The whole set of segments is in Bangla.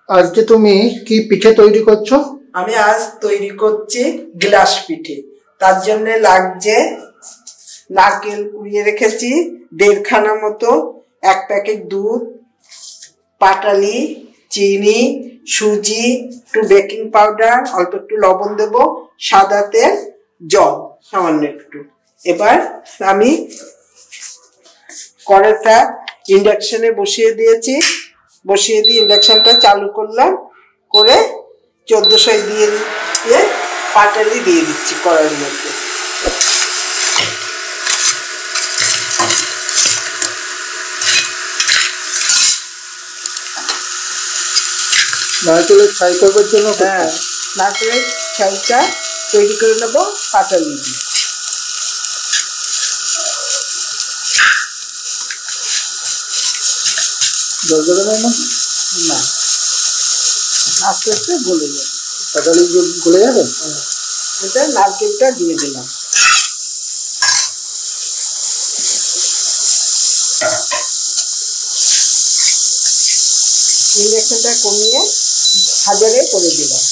আজকে তুমি কি পিঠে তৈরি করছো? আমি আজ তৈরি করছি গ্লাস পিঠে। তার জন্য লাগছে নারকেল কুড়িয়ে রেখেছি 1.5 খানা মতো, 1 প্যাকেট দুধ, পাটালি, চিনি, সুজি, একটু বেকিং পাউডার, অল্প একটু লবণ দেবো, সাদা তেল, জল সামান্য একটু। এবার আমি কড়াইটা ইন্ডাকশনে বসিয়ে দিয়েছি, বসিয়ে দিয়ে ইন্ডাকশনটা চালু করলাম, করে 1400 দিয়ে পাটালি দিয়ে দিচ্ছি কড়াইয়ের মধ্যে। নারকেলের ছাই করবার জন্য? হ্যাঁ, নারকেলের ছাইটা তৈরি করে নেবো পাটালি দিয়ে। জল দেবে না? না, আস্তে আস্তে গলে যাবে। পাটালি গলে যাবে? এটা নারকেলটা দিয়ে দিলাম। ইন্ডাকশনটা কমিয়ে 1000-এ করে দিলাম।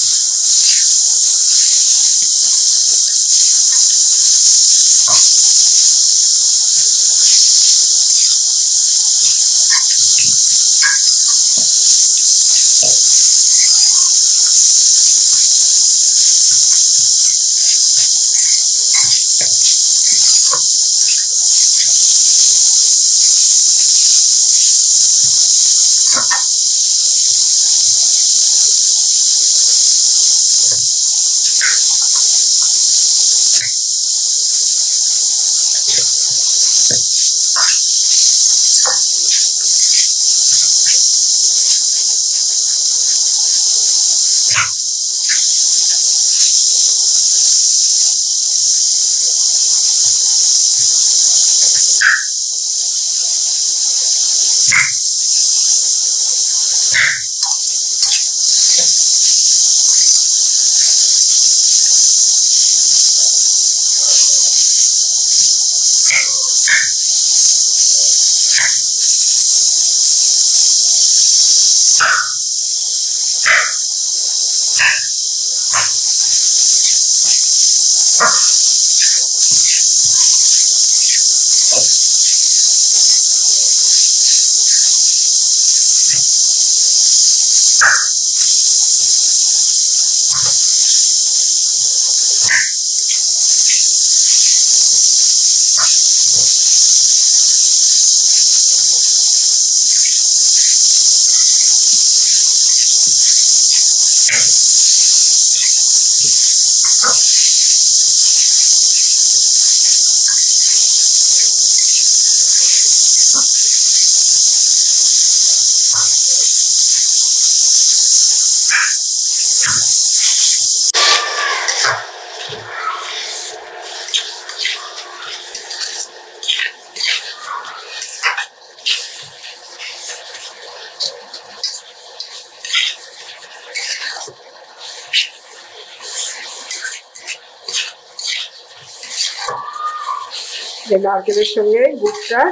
নারকেলের সঙ্গে গুড়টা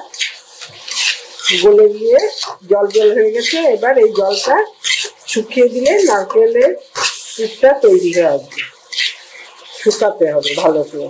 গলে গিয়ে জল জল হয়ে গেছে। এবার এই জলটা শুকিয়ে দিলে নারকেলের দুধটা তৈরি হয়ে আসবে। শুকাতে হবে ভালো করে।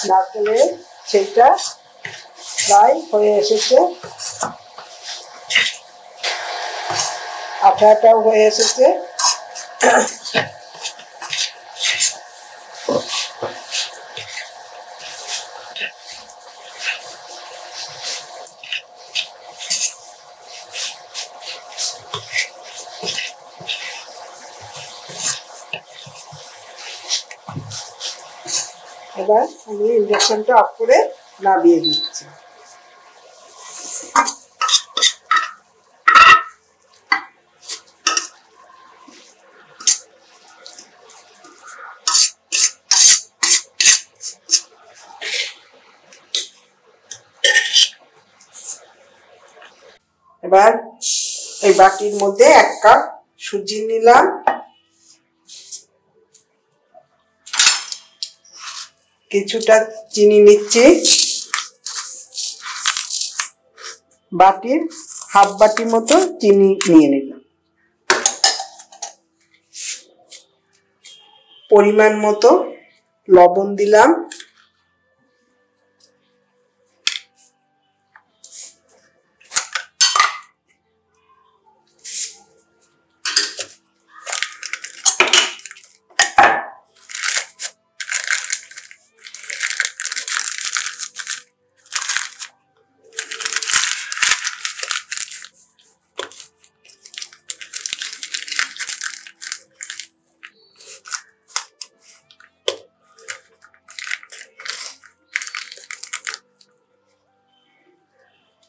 নারকেলের সেইটা প্রায় হয়ে এসেছে, আঠাটাও হয়ে এসেছে। এবার আমি ইন্ডাকশনটা অফ করে নামিয়ে দিচ্ছি। এবার এই বাটির মধ্যে 1 কাপ সুজি নিলাম, কিছুটা চিনি নিচ্ছি, বাটির হাফ বাটি মতো চিনি নিয়ে নিলাম, পরিমাণ মতো লবণ দিলাম,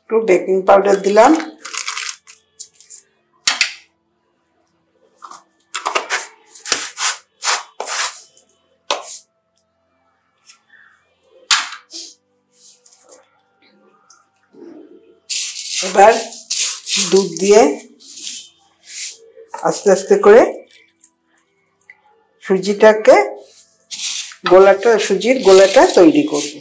একটু বেকিং পাউডার দিলাম, এবার দুধ দিয়ে আস্তে আস্তে করে সুজির গোলাটা তৈরি করব।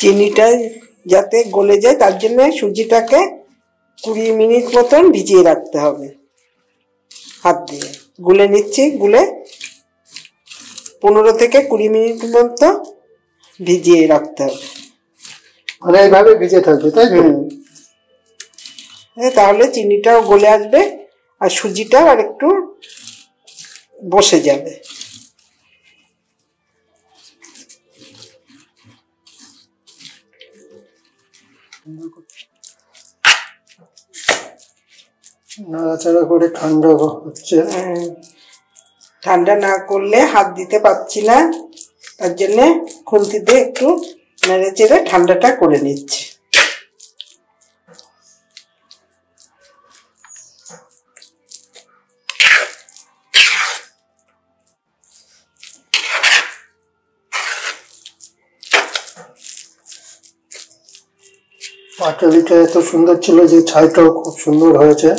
চিনিটা যাতে গলে যায় তার জন্য সুজিটাকে 20 মিনিট মতন ভিজিয়ে রাখতে হবে, হাত দিয়ে গুলে নিচ্ছি, গুলে 15 থেকে 20 মিনিট মতো ভিজিয়ে রাখতে হবে। মানে এইভাবে ভিজে থাকবে, তাই তো? তাহলে চিনিটাও গলে আসবে আর সুজিটাও আর একটু বসে যাবে। নাড়াচাড়া করে ঠান্ডা হচ্ছে। ঠান্ডা না করলে হাত দিতে পারছি না, তার জন্য খুন্তি দিয়ে একটু নেড়ে চেড়ে ঠান্ডাটা করে নিচ্ছি। পাটালিটা এত সুন্দর ছিল যে ছাইটাও খুব সুন্দর হয়েছে।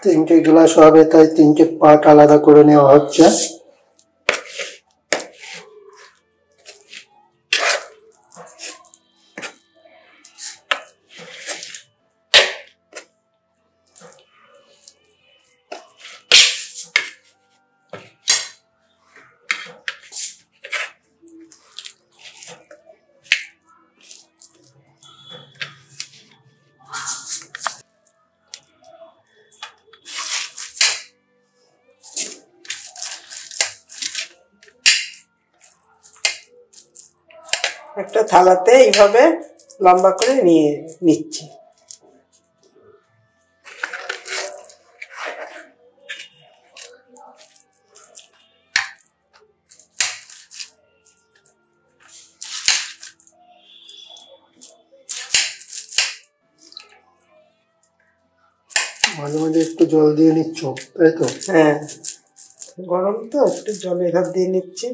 তিনটে গ্লাস হবে, তাই 3টে পার্ট আলাদা করে নেওয়া হচ্ছে। একটা থালাতে এইভাবে লম্বা করে নিয়ে নিচ্ছি। মাঝে মাঝে একটু জল দিয়ে নিচ্ছ, তাই তো? হ্যাঁ, গরম তো, একটু জলের হাত দিয়ে নিচ্ছি।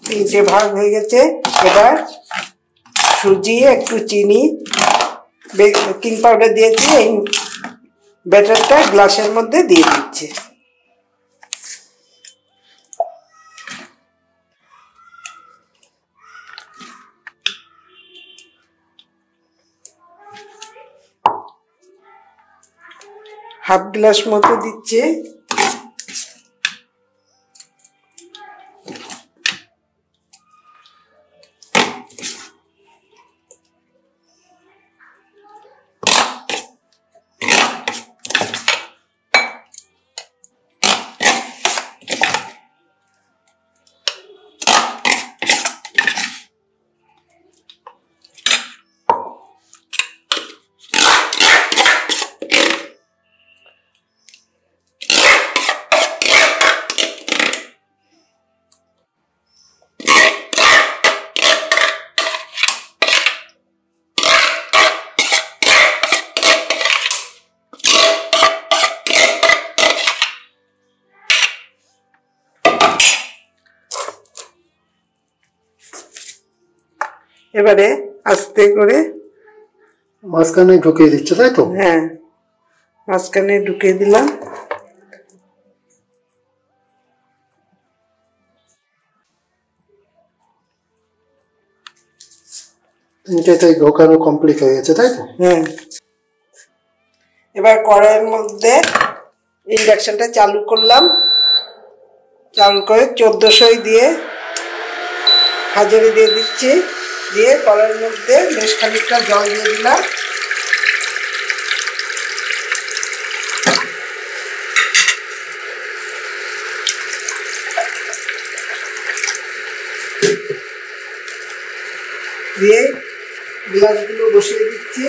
তিনটে ভাগ হয়ে গেছে। এবার সুজি, একটু চিনি, বেকিং পাউডার দিয়েছি, এই ব্যাটারটা গ্লাসের মধ্যে দিয়ে দিচ্ছি। হাফ গ্লাস মতো দিচ্ছি। এবারে আস্তে করে মাঝখানে ঢুকিয়ে দিচ্ছ, তাই তো? হ্যাঁ, মাঝখানে ঢুকিয়ে দিলাম। তিনটেতেই ঢোকানো কমপ্লিট হয়ে গেছে, তাই তো? হ্যাঁ, এবার কড়াইয়ের মধ্যে ইন্ডাকশনটা চালু করলাম। চালু করে 1400 দিয়ে হাজারে দিয়ে দিচ্ছি। দিয়ে কড়াইয়ের মধ্যে বেশ খানিকটা জল দিয়ে দিলাম। দিয়ে গ্লাসগুলো বসিয়ে দিচ্ছি।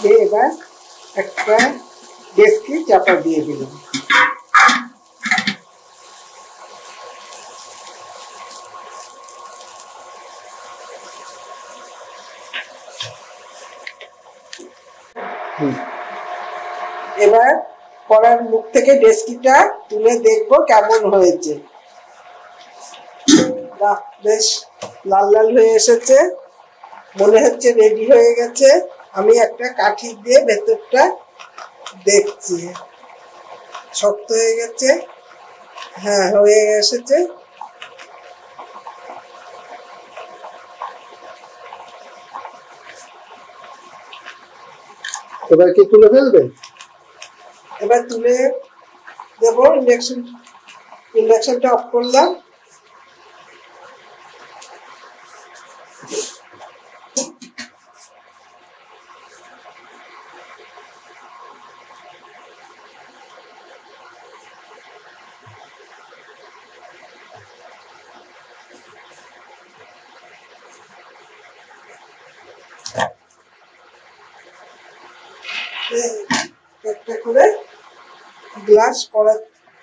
দিয়ে এবার একটা ডেস্কে চাপা দিয়ে দিলাম। এবার কড়ার মুখ থেকে ডেস্কিটা তুলে দেখবো কেমন হয়েছে। বাহ, বেশ লাল লাল হয়ে এসেছে, মনে হচ্ছে রেডি হয়ে গেছে। আমি একটা কাঠি দিয়ে ভেতরটা দেখছি, শক্ত হয়ে গেছে। হ্যাঁ, হয়ে এসেছে। এবার কি তুলে ফেলবে? এবার তুলে দেবো। ইন্ডাকশনটা অফ করলাম। একটা করে গ্লাস কড়া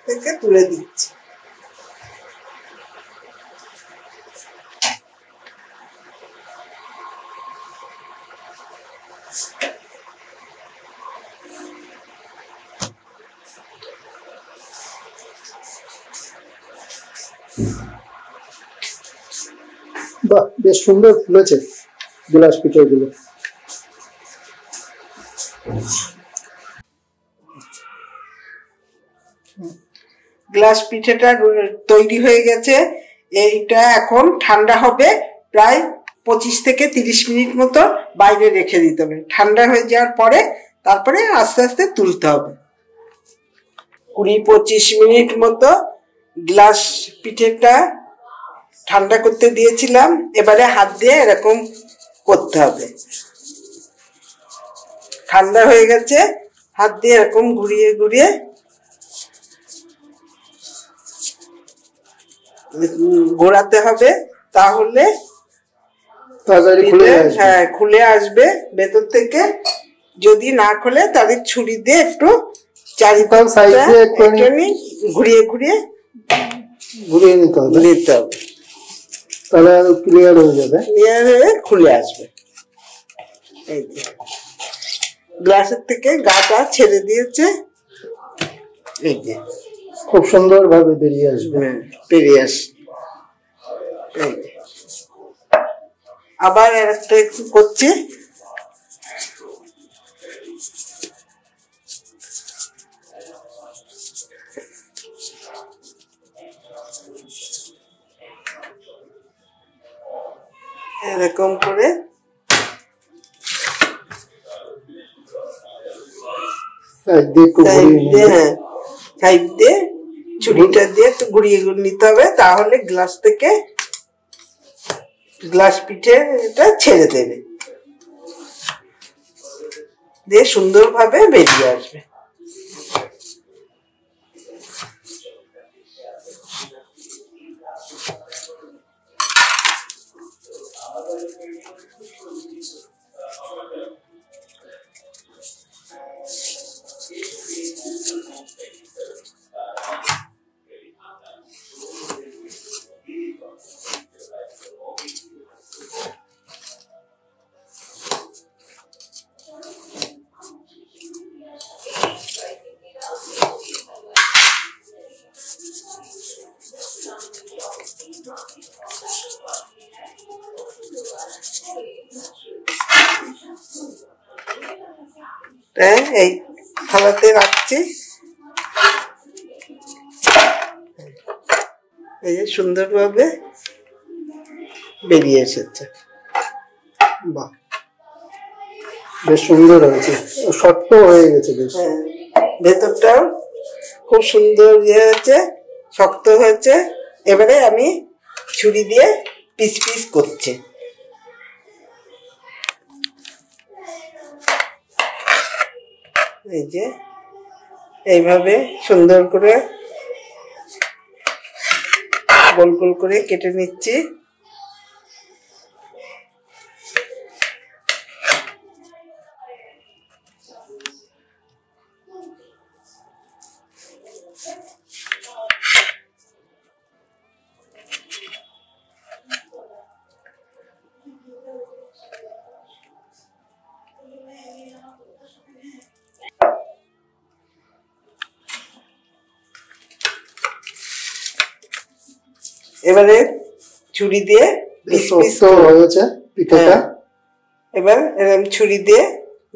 থেকে তুলে দিচ্ছি। বাহ, বেশ সুন্দর ফুলেছে গ্লাস পিঠেগুলো। গ্লাস পিঠেটা তৈরি হয়ে গেছে। এইটা এখন ঠান্ডা হবে, প্রায় 25 থেকে 30 মিনিট মতো বাইরে রেখে দিতে হবে। ঠান্ডা হয়ে যাওয়ার পরে তারপরে আস্তে আস্তে তুলতে হবে। 20-25 মিনিট মতো গ্লাস পিঠেটা ঠান্ডা করতে দিয়েছিলাম। এবারে হাত দিয়ে এরকম করতে হবে। ঠান্ডা হয়ে গেছে, হাত দিয়ে এরকম ঘুরিয়ে ঘুরিয়ে ঘোরাতে হবে, তাহলে হ্যাঁ খুলে আসবে ভেতর থেকে। যদি না খুলে তাহলে ছুরি দিয়ে একটু চারিপাশে ঘুরিয়ে ঘুরিয়ে ঘুরিয়ে নিতে হবে, তাহলে ক্লিয়ার হয়ে যাবে, ক্লিয়ার হয়ে খুলে আসবে। এই যে গ্লাসের থেকে গাটা ছেড়ে দিয়েছে, এই যে খুব সুন্দর ভাবে বেরিয়ে আসবে। বেরিয়ে আসবে। এই যে আবার একটা একটু করছি। এরকম করে সাইড দিয়ে ছুরিটা দিয়ে একটু ঘুরিয়ে নিতে হবে, তাহলে গ্লাস থেকে গ্লাস পিঠে এটা ছেড়ে দেবে, দিয়ে সুন্দরভাবে বেরিয়ে আসবে। এই থালাতে রাখছি। এই যে সুন্দরভাবে বেরিয়ে এসেছে। বাহ, বেশ সুন্দর হয়েছে, শক্ত হয়ে গেছে বেশ। ভেতরটাও খুব সুন্দর হয়েছে, শক্ত হয়েছে। এবারে আমি ছুরি দিয়ে পিস পিস করছি। এই যে এইভাবে সুন্দর করে গোল গোল করে কেটে নিচ্ছি। এবারে ছুরি দিয়ে পিস পিস হয়েছে পিঠাটা। এবার এরকম ছুরি দিয়ে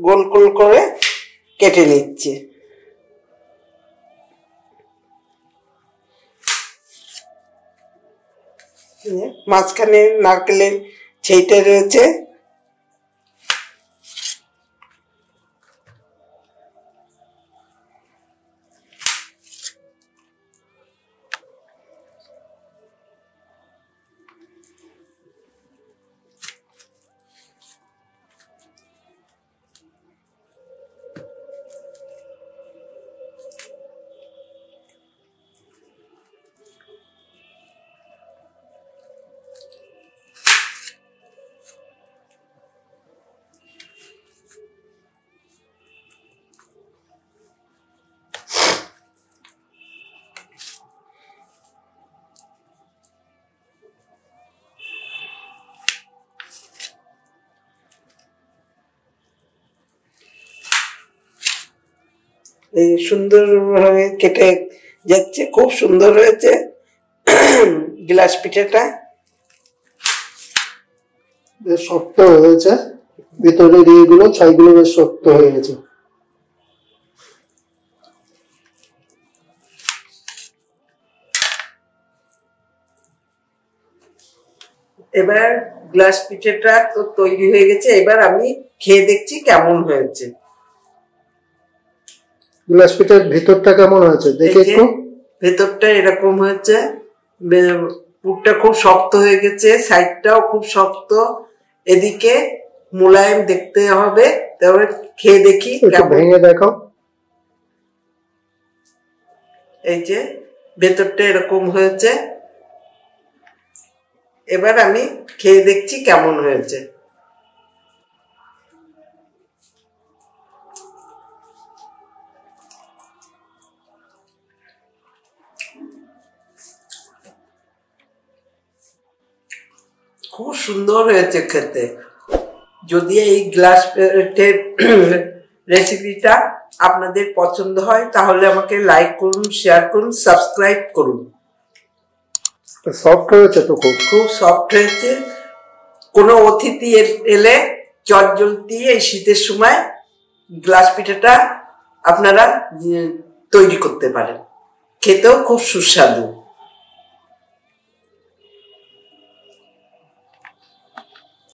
গোল গোল করে কেটে নিচ্ছি। মাঝখানে নারকেলের ছেইটা রয়েছে, এই সুন্দর ভাবে কেটে যাচ্ছে, খুব সুন্দর হয়েছে। গ্লাস পিঠেটা বেশ শক্ত হয়েছে, ভিতরের ইয়েগুলো ছাইগুলো বেশ শক্ত হয়ে গেছে। এবার গ্লাস পিঠেটা তো তৈরি হয়ে গেছে, এবার আমি খেয়ে দেখছি কেমন হয়েছে। গ্লাস পিঠের ভিতরটা কেমন হয়েছে দেখে একটু। ভেতরটা এরকম হয়েছে, পুরটা খুব শক্ত হয়ে গেছে, সাইডটাও খুব শক্ত, এদিকে মোলায়েম দেখতে হবে। তারপরে খেয়ে দেখি ভেঙে দেখাও। এই যে ভেতরটা এরকম হয়েছে, এবার আমি খেয়ে দেখছি কেমন হয়েছে। খুব সুন্দর হয়েছে খেতে। যদি এই গ্লাস পিঠের রেসিপিটা আপনাদের পছন্দ হয় তাহলে আমাকে লাইক করুন, শেয়ার করুন, সাবস্ক্রাইব করুন। সফট হয়েছে তো, খুব সফট হয়েছে। কোনো অতিথি এলে চটজলদি এই শীতের সময় গ্লাস পিঠাটা আপনারা তৈরি করতে পারেন, খেতেও খুব সুস্বাদু।